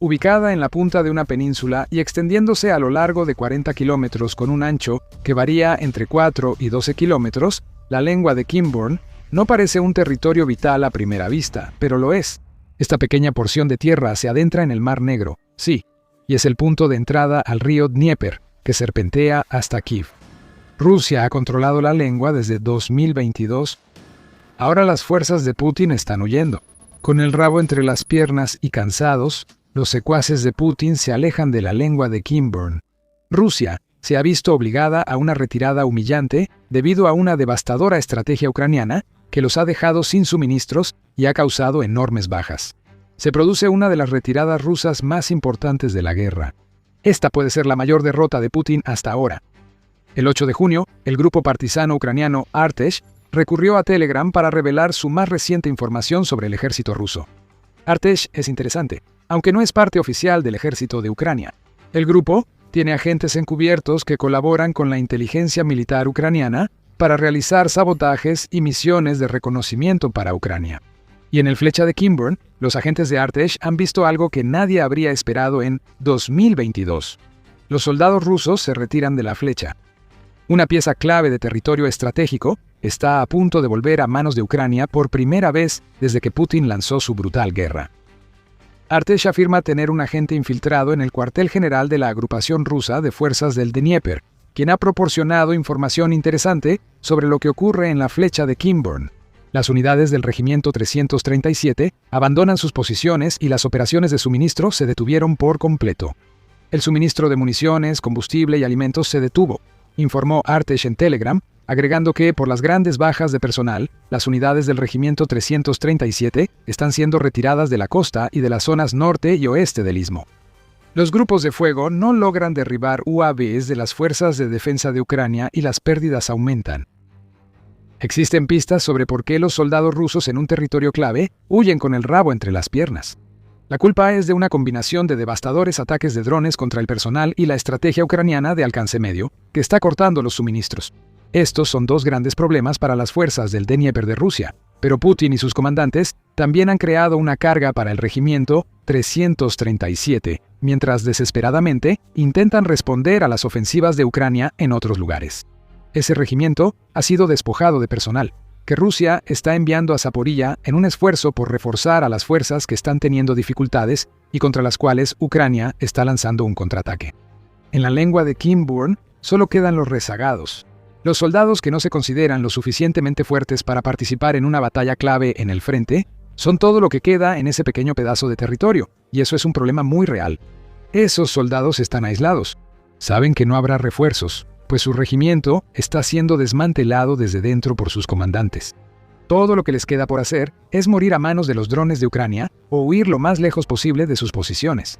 Ubicada en la punta de una península y extendiéndose a lo largo de 40 kilómetros con un ancho que varía entre 4 y 12 kilómetros, la lengua de Kimborn no parece un territorio vital a primera vista, pero lo es. Esta pequeña porción de tierra se adentra en el Mar Negro, sí, y es el punto de entrada al río Dnieper, que serpentea hasta Kiev. Rusia ha controlado la lengua desde 2022. Ahora las fuerzas de Putin están huyendo. Con el rabo entre las piernas y cansados, los secuaces de Putin se alejan de la lengua de Kimborn. Rusia se ha visto obligada a una retirada humillante debido a una devastadora estrategia ucraniana que los ha dejado sin suministros y ha causado enormes bajas. Se produce una de las retiradas rusas más importantes de la guerra. Esta puede ser la mayor derrota de Putin hasta ahora. El 8 de junio, el grupo partisano ucraniano Artesh recurrió a Telegram para revelar su más reciente información sobre el ejército ruso. Artesh es interesante, aunque no es parte oficial del ejército de Ucrania. El grupo tiene agentes encubiertos que colaboran con la inteligencia militar ucraniana para realizar sabotajes y misiones de reconocimiento para Ucrania. Y en el Flecha de Kimborn, los agentes de Artesh han visto algo que nadie habría esperado en 2022. Los soldados rusos se retiran de la Flecha. Una pieza clave de territorio estratégico está a punto de volver a manos de Ucrania por primera vez desde que Putin lanzó su brutal guerra. Artesh afirma tener un agente infiltrado en el cuartel general de la agrupación rusa de fuerzas del Dnieper, quien ha proporcionado información interesante sobre lo que ocurre en la Flecha de Kimborn. Las unidades del Regimiento 337 abandonan sus posiciones y las operaciones de suministro se detuvieron por completo. El suministro de municiones, combustible y alimentos se detuvo, informó Artesh en Telegram, agregando que, por las grandes bajas de personal, las unidades del Regimiento 337 están siendo retiradas de la costa y de las zonas norte y oeste del istmo. Los grupos de fuego no logran derribar UAVs de las fuerzas de defensa de Ucrania y las pérdidas aumentan. Existen pistas sobre por qué los soldados rusos en un territorio clave huyen con el rabo entre las piernas. La culpa es de una combinación de devastadores ataques de drones contra el personal y la estrategia ucraniana de alcance medio, que está cortando los suministros. Estos son dos grandes problemas para las fuerzas del Dnieper de Rusia, pero Putin y sus comandantes también han creado una carga para el Regimiento 337, mientras desesperadamente intentan responder a las ofensivas de Ucrania en otros lugares. Ese regimiento ha sido despojado de personal, que Rusia está enviando a Zaporilla en un esfuerzo por reforzar a las fuerzas que están teniendo dificultades y contra las cuales Ucrania está lanzando un contraataque. En la lengua de Kimborn solo quedan los rezagados. Los soldados que no se consideran lo suficientemente fuertes para participar en una batalla clave en el frente son todo lo que queda en ese pequeño pedazo de territorio, y eso es un problema muy real. Esos soldados están aislados. Saben que no habrá refuerzos, pues su regimiento está siendo desmantelado desde dentro por sus comandantes. Todo lo que les queda por hacer es morir a manos de los drones de Ucrania o huir lo más lejos posible de sus posiciones.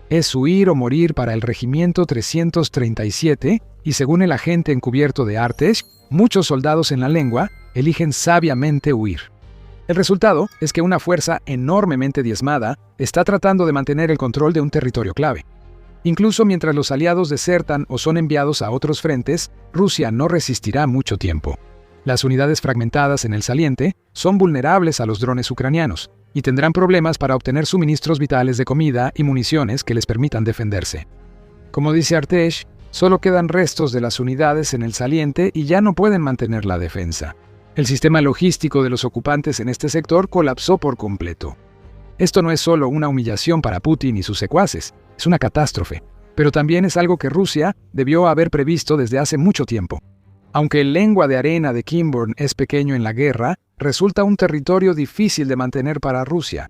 Es huir o morir para el Regimiento 337 y, según el agente encubierto de Artesh, muchos soldados en la lengua eligen sabiamente huir. El resultado es que una fuerza enormemente diezmada está tratando de mantener el control de un territorio clave. Incluso mientras los aliados desertan o son enviados a otros frentes, Rusia no resistirá mucho tiempo. Las unidades fragmentadas en el saliente son vulnerables a los drones ucranianos y tendrán problemas para obtener suministros vitales de comida y municiones que les permitan defenderse. Como dice Artesh, solo quedan restos de las unidades en el saliente y ya no pueden mantener la defensa. El sistema logístico de los ocupantes en este sector colapsó por completo. Esto no es solo una humillación para Putin y sus secuaces, es una catástrofe, pero también es algo que Rusia debió haber previsto desde hace mucho tiempo. Aunque el lengua de arena de Kimborn es pequeño en la guerra, resulta un territorio difícil de mantener para Rusia.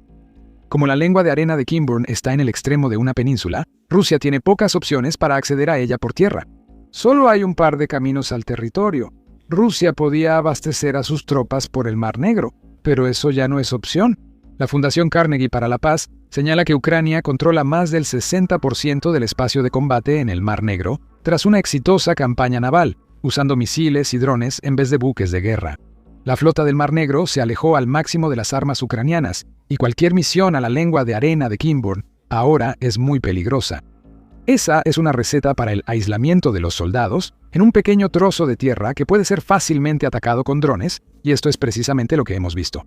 Como la lengua de arena de Kimborn está en el extremo de una península, Rusia tiene pocas opciones para acceder a ella por tierra. Solo hay un par de caminos al territorio. Rusia podía abastecer a sus tropas por el Mar Negro, pero eso ya no es opción. La Fundación Carnegie para la Paz señala que Ucrania controla más del 60% del espacio de combate en el Mar Negro tras una exitosa campaña naval, usando misiles y drones en vez de buques de guerra. La flota del Mar Negro se alejó al máximo de las armas ucranianas, y cualquier misión a la lengua de arena de Kimborn ahora es muy peligrosa. Esa es una receta para el aislamiento de los soldados en un pequeño trozo de tierra que puede ser fácilmente atacado con drones, y esto es precisamente lo que hemos visto.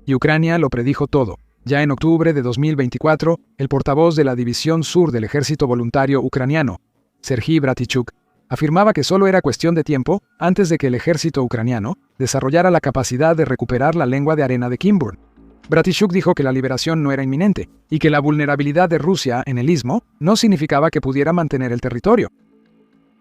Y Ucrania lo predijo todo. Ya en octubre de 2024, el portavoz de la División Sur del Ejército Voluntario Ucraniano, Serhiy Bratichuk, afirmaba que solo era cuestión de tiempo antes de que el ejército ucraniano desarrollara la capacidad de recuperar la lengua de arena de Kimburn. Bratichuk dijo que la liberación no era inminente y que la vulnerabilidad de Rusia en el istmo no significaba que pudiera mantener el territorio.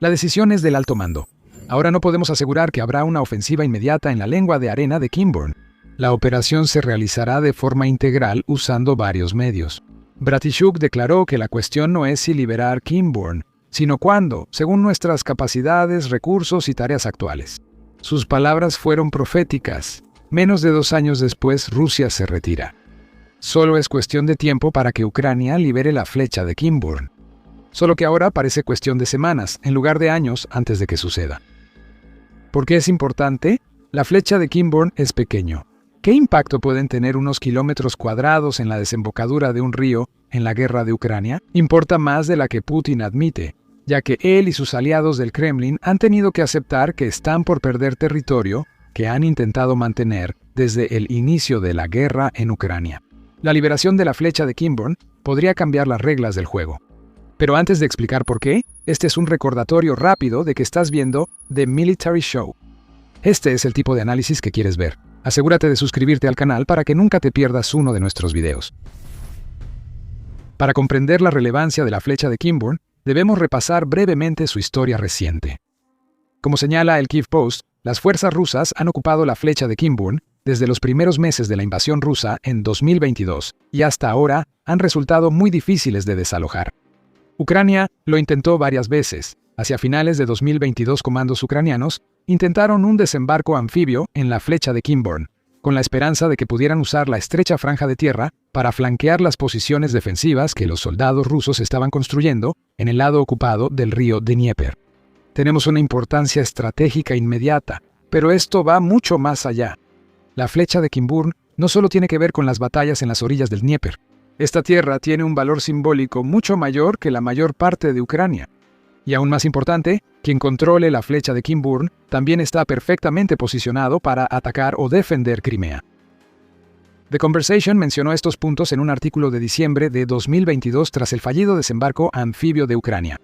La decisión es del alto mando. Ahora no podemos asegurar que habrá una ofensiva inmediata en la lengua de arena de Kimburn. La operación se realizará de forma integral usando varios medios. Bratichuk declaró que la cuestión no es si liberar Kimburn, sino cuándo, según nuestras capacidades, recursos y tareas actuales. Sus palabras fueron proféticas. Menos de 2 años después, Rusia se retira. Solo es cuestión de tiempo para que Ucrania libere la flecha de Kimburn. Solo que ahora parece cuestión de semanas, en lugar de años, antes de que suceda. ¿Por qué es importante? La flecha de Kimburn es pequeño. ¿Qué impacto pueden tener unos kilómetros cuadrados en la desembocadura de un río en la guerra de Ucrania? Importa más de la que Putin admite, ya que él y sus aliados del Kremlin han tenido que aceptar que están por perder territorio que han intentado mantener desde el inicio de la guerra en Ucrania. La liberación de la flecha de Kimburn podría cambiar las reglas del juego. Pero antes de explicar por qué, este es un recordatorio rápido de que estás viendo The Military Show. Este es el tipo de análisis que quieres ver. Asegúrate de suscribirte al canal para que nunca te pierdas uno de nuestros videos. Para comprender la relevancia de la flecha de Kimburn, debemos repasar brevemente su historia reciente. Como señala el Kyiv Post, las fuerzas rusas han ocupado la flecha de Kimburn desde los primeros meses de la invasión rusa en 2022 y hasta ahora han resultado muy difíciles de desalojar. Ucrania lo intentó varias veces. Hacia finales de 2022, comandos ucranianos intentaron un desembarco anfibio en la flecha de Kimburn, con la esperanza de que pudieran usar la estrecha franja de tierra para flanquear las posiciones defensivas que los soldados rusos estaban construyendo en el lado ocupado del río Dnieper. Tenemos una importancia estratégica inmediata, pero esto va mucho más allá. La flecha de Kimburn no solo tiene que ver con las batallas en las orillas del Dnieper. Esta tierra tiene un valor simbólico mucho mayor que la mayor parte de Ucrania. Y aún más importante, quien controle la flecha de Kimburn también está perfectamente posicionado para atacar o defender Crimea. The Conversation mencionó estos puntos en un artículo de diciembre de 2022 tras el fallido desembarco anfibio de Ucrania.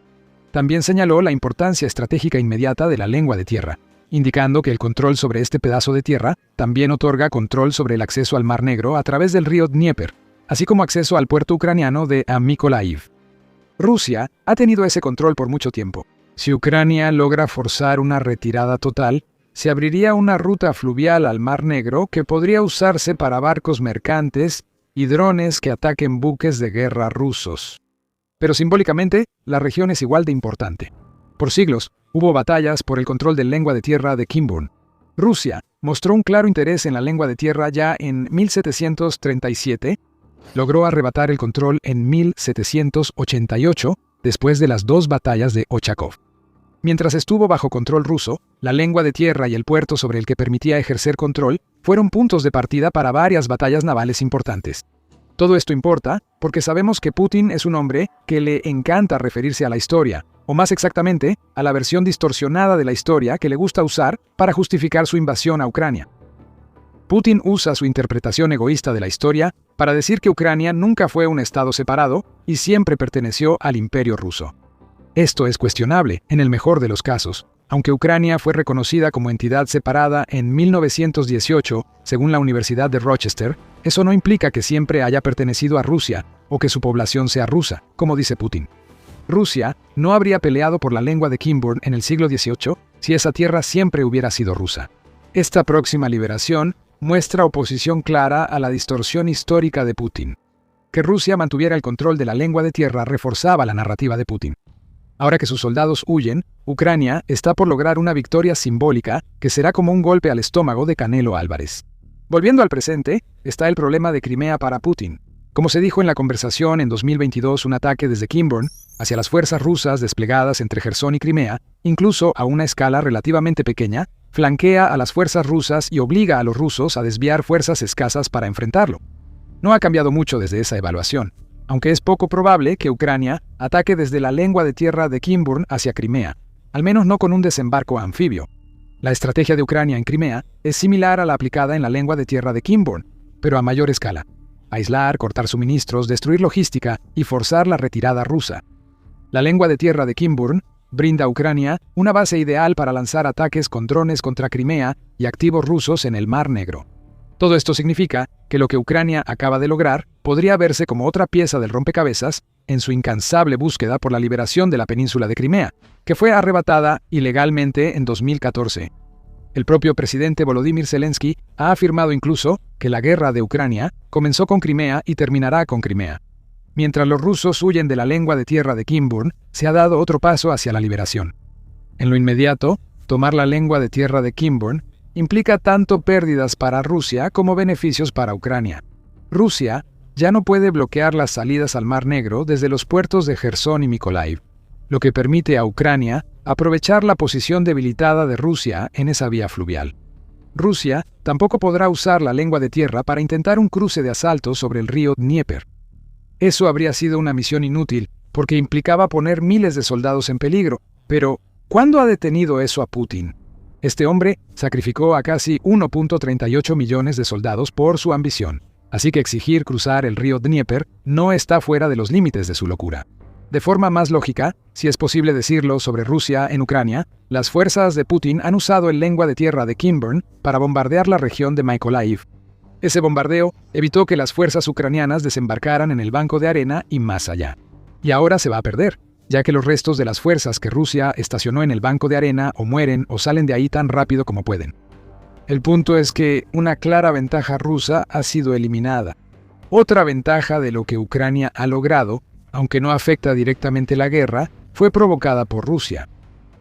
También señaló la importancia estratégica inmediata de la lengua de tierra, indicando que el control sobre este pedazo de tierra también otorga control sobre el acceso al Mar Negro a través del río Dnieper, así como acceso al puerto ucraniano de Mykolaiv. Rusia ha tenido ese control por mucho tiempo. Si Ucrania logra forzar una retirada total, se abriría una ruta fluvial al Mar Negro que podría usarse para barcos mercantes y drones que ataquen buques de guerra rusos. Pero simbólicamente, la región es igual de importante. Por siglos, hubo batallas por el control de la lengua de tierra de Kimburn. Rusia mostró un claro interés en la lengua de tierra ya en 1737, logró arrebatar el control en 1788, después de las 2 batallas de Ochakov. Mientras estuvo bajo control ruso, la lengua de tierra y el puerto sobre el que permitía ejercer control fueron puntos de partida para varias batallas navales importantes. Todo esto importa porque sabemos que Putin es un hombre que le encanta referirse a la historia, o más exactamente, a la versión distorsionada de la historia que le gusta usar para justificar su invasión a Ucrania. Putin usa su interpretación egoísta de la historia para decir que Ucrania nunca fue un estado separado y siempre perteneció al Imperio ruso. Esto es cuestionable, en el mejor de los casos. Aunque Ucrania fue reconocida como entidad separada en 1918, según la Universidad de Rochester, eso no implica que siempre haya pertenecido a Rusia o que su población sea rusa, como dice Putin. Rusia no habría peleado por la lengua de Kimburn en el siglo XVIII si esa tierra siempre hubiera sido rusa. Esta próxima liberación muestra oposición clara a la distorsión histórica de Putin. Que Rusia mantuviera el control de la lengua de tierra reforzaba la narrativa de Putin. Ahora que sus soldados huyen, Ucrania está por lograr una victoria simbólica que será como un golpe al estómago de Canelo Álvarez. Volviendo al presente, está el problema de Crimea para Putin. Como se dijo en la conversación en 2022, un ataque desde Kimburn hacia las fuerzas rusas desplegadas entre Jersón y Crimea, incluso a una escala relativamente pequeña, flanquea a las fuerzas rusas y obliga a los rusos a desviar fuerzas escasas para enfrentarlo. No ha cambiado mucho desde esa evaluación, aunque es poco probable que Ucrania ataque desde la lengua de tierra de Kimburn hacia Crimea, al menos no con un desembarco anfibio. La estrategia de Ucrania en Crimea es similar a la aplicada en la lengua de tierra de Kimburn, pero a mayor escala. aislar, cortar suministros, destruir logística y forzar la retirada rusa. La lengua de tierra de Kimburn brinda a Ucrania una base ideal para lanzar ataques con drones contra Crimea y activos rusos en el Mar Negro. Todo esto significa que lo que Ucrania acaba de lograr podría verse como otra pieza del rompecabezas en su incansable búsqueda por la liberación de la península de Crimea, que fue arrebatada ilegalmente en 2014. El propio presidente Volodymyr Zelensky ha afirmado incluso que la guerra de Ucrania comenzó con Crimea y terminará con Crimea. Mientras los rusos huyen de la lengua de tierra de Kimburn, se ha dado otro paso hacia la liberación. En lo inmediato, tomar la lengua de tierra de Kimburn implica tanto pérdidas para Rusia como beneficios para Ucrania. Rusia ya no puede bloquear las salidas al Mar Negro desde los puertos de Jersón y Mykolaiv, lo que permite a Ucrania aprovechar la posición debilitada de Rusia en esa vía fluvial. Rusia tampoco podrá usar la lengua de tierra para intentar un cruce de asalto sobre el río Dnieper. Eso habría sido una misión inútil, porque implicaba poner miles de soldados en peligro. Pero, ¿cuándo ha detenido eso a Putin? Este hombre sacrificó a casi 1.38 millones de soldados por su ambición, así que exigir cruzar el río Dnieper no está fuera de los límites de su locura. De forma más lógica, si es posible decirlo sobre Rusia en Ucrania, las fuerzas de Putin han usado el lengua de tierra de Kimburn para bombardear la región de Mykolaiv. Ese bombardeo evitó que las fuerzas ucranianas desembarcaran en el banco de arena y más allá. Y ahora se va a perder, ya que los restos de las fuerzas que Rusia estacionó en el banco de arena o mueren o salen de ahí tan rápido como pueden. El punto es que una clara ventaja rusa ha sido eliminada. Otra ventaja de lo que Ucrania ha logrado, aunque no afecta directamente la guerra, fue provocada por Rusia.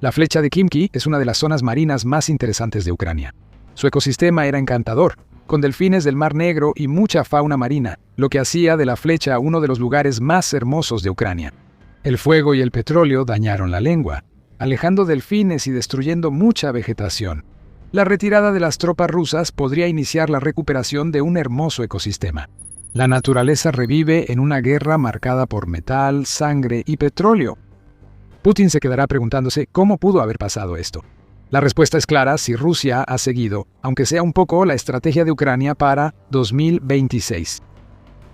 La flecha de Khimki es una de las zonas marinas más interesantes de Ucrania. Su ecosistema era encantador, con delfines del Mar Negro y mucha fauna marina, lo que hacía de la flecha uno de los lugares más hermosos de Ucrania. El fuego y el petróleo dañaron la lengua, alejando delfines y destruyendo mucha vegetación. La retirada de las tropas rusas podría iniciar la recuperación de un hermoso ecosistema. La naturaleza revive en una guerra marcada por metal, sangre y petróleo. Putin se quedará preguntándose cómo pudo haber pasado esto. La respuesta es clara si Rusia ha seguido, aunque sea un poco, la estrategia de Ucrania para 2026.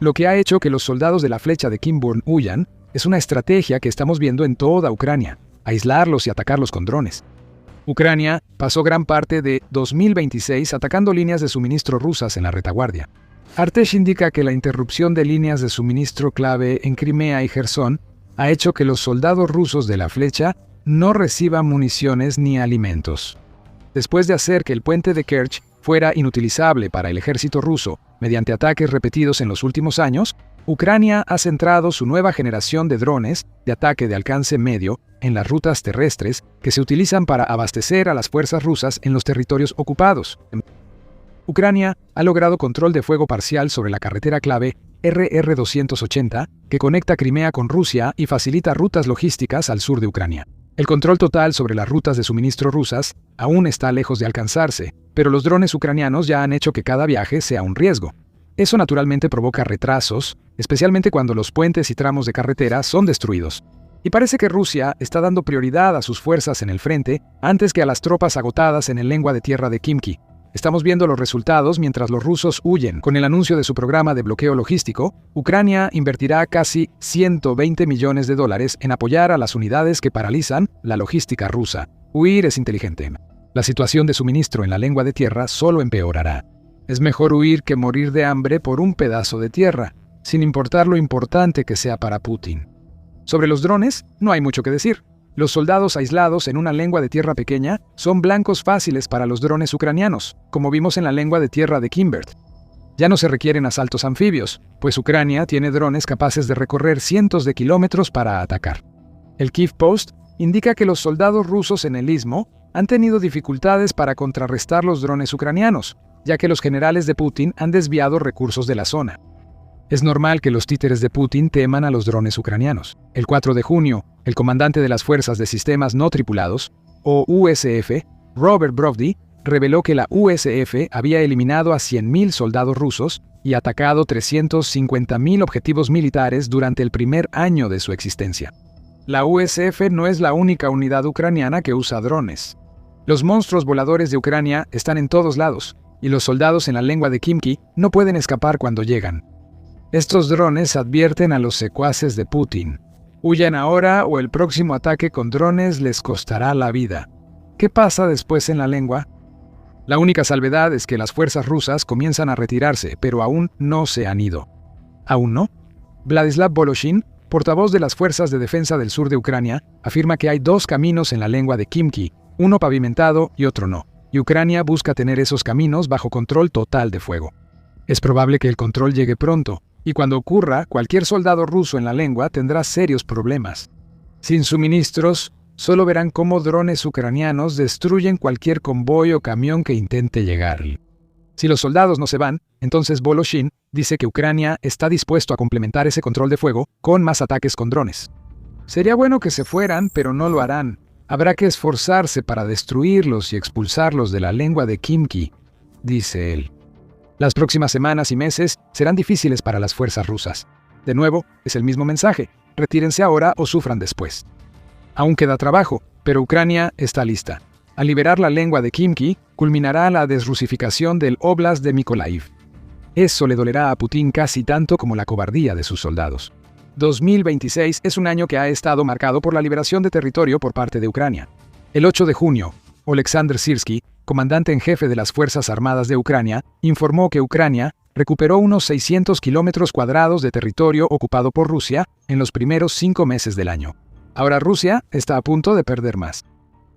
Lo que ha hecho que los soldados de la flecha de Kimburn huyan es una estrategia que estamos viendo en toda Ucrania, aislarlos y atacarlos con drones. Ucrania pasó gran parte de 2026 atacando líneas de suministro rusas en la retaguardia. Artesh indica que la interrupción de líneas de suministro clave en Crimea y Jersón ha hecho que los soldados rusos de la flecha no reciban municiones ni alimentos. Después de hacer que el puente de Kerch fuera inutilizable para el ejército ruso mediante ataques repetidos en los últimos años, Ucrania ha centrado su nueva generación de drones de ataque de alcance medio en las rutas terrestres que se utilizan para abastecer a las fuerzas rusas en los territorios ocupados. Ucrania ha logrado control de fuego parcial sobre la carretera clave RR-280 que conecta Crimea con Rusia y facilita rutas logísticas al sur de Ucrania. El control total sobre las rutas de suministro rusas aún está lejos de alcanzarse, pero los drones ucranianos ya han hecho que cada viaje sea un riesgo. Eso naturalmente provoca retrasos, especialmente cuando los puentes y tramos de carretera son destruidos. Y parece que Rusia está dando prioridad a sus fuerzas en el frente antes que a las tropas agotadas en el lengua de tierra de Khimki. Estamos viendo los resultados mientras los rusos huyen. Con el anuncio de su programa de bloqueo logístico, Ucrania invertirá casi $120 millones en apoyar a las unidades que paralizan la logística rusa. Huir es inteligente. La situación de suministro en la lengua de tierra solo empeorará. Es mejor huir que morir de hambre por un pedazo de tierra, sin importar lo importante que sea para Putin. Sobre los drones, no hay mucho que decir. Los soldados aislados en una lengua de tierra pequeña son blancos fáciles para los drones ucranianos, como vimos en la lengua de tierra de Kimburn. Ya no se requieren asaltos anfibios, pues Ucrania tiene drones capaces de recorrer cientos de kilómetros para atacar. El Kyiv Post indica que los soldados rusos en el istmo han tenido dificultades para contrarrestar los drones ucranianos, ya que los generales de Putin han desviado recursos de la zona. Es normal que los títeres de Putin teman a los drones ucranianos. El 4 de junio, el comandante de las Fuerzas de Sistemas No Tripulados, o USF, Robert Brovdy, reveló que la USF había eliminado a 100.000 soldados rusos y atacado 350.000 objetivos militares durante el primer año de su existencia. La USF no es la única unidad ucraniana que usa drones. Los monstruos voladores de Ucrania están en todos lados, y los soldados en la lengua de Khimki no pueden escapar cuando llegan. Estos drones advierten a los secuaces de Putin. Huyan ahora o el próximo ataque con drones les costará la vida. ¿Qué pasa después en la lengua? La única salvedad es que las fuerzas rusas comienzan a retirarse, pero aún no se han ido. ¿Aún no? Vladislav Voloshin, portavoz de las Fuerzas de Defensa del Sur de Ucrania, afirma que hay dos caminos en la lengua de Khimki, uno pavimentado y otro no, y Ucrania busca tener esos caminos bajo control total de fuego. Es probable que el control llegue pronto, y cuando ocurra, cualquier soldado ruso en la lengua tendrá serios problemas. Sin suministros, solo verán cómo drones ucranianos destruyen cualquier convoy o camión que intente llegar. Si los soldados no se van, entonces Voloshin dice que Ucrania está dispuesto a complementar ese control de fuego con más ataques con drones. Sería bueno que se fueran, pero no lo harán. Habrá que esforzarse para destruirlos y expulsarlos de la lengua de Khimki, dice él. Las próximas semanas y meses serán difíciles para las fuerzas rusas. De nuevo, es el mismo mensaje: retírense ahora o sufran después. Aún queda trabajo, pero Ucrania está lista. Al liberar la lengua de Khimki, culminará la desrusificación del Oblast de Mykolaiv. Eso le dolerá a Putin casi tanto como la cobardía de sus soldados. 2026 es un año que ha estado marcado por la liberación de territorio por parte de Ucrania. El 8 de junio, Oleksandr Syrski, comandante en jefe de las Fuerzas Armadas de Ucrania, informó que Ucrania recuperó unos 600 kilómetros cuadrados de territorio ocupado por Rusia en los primeros 5 meses del año. Ahora Rusia está a punto de perder más.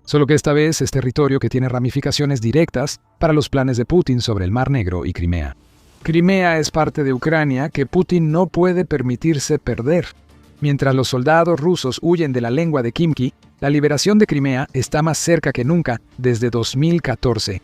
Solo que esta vez es territorio que tiene ramificaciones directas para los planes de Putin sobre el Mar Negro y Crimea. Crimea es parte de Ucrania que Putin no puede permitirse perder. Mientras los soldados rusos huyen de la lengua de Khimki, la liberación de Crimea está más cerca que nunca desde 2014.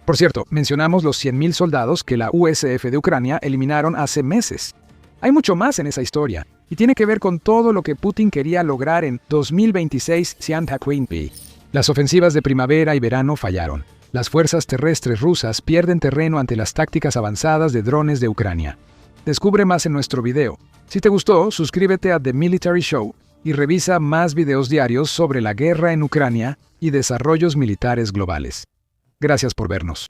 Por cierto, mencionamos los 100.000 soldados que la USF de Ucrania eliminaron hace meses. Hay mucho más en esa historia, y tiene que ver con todo lo que Putin quería lograr en 2026 Siantakwinpi. Las ofensivas de primavera y verano fallaron. Las fuerzas terrestres rusas pierden terreno ante las tácticas avanzadas de drones de Ucrania. Descubre más en nuestro video. Si te gustó, suscríbete a The Military Show y revisa más videos diarios sobre la guerra en Ucrania y desarrollos militares globales. Gracias por vernos.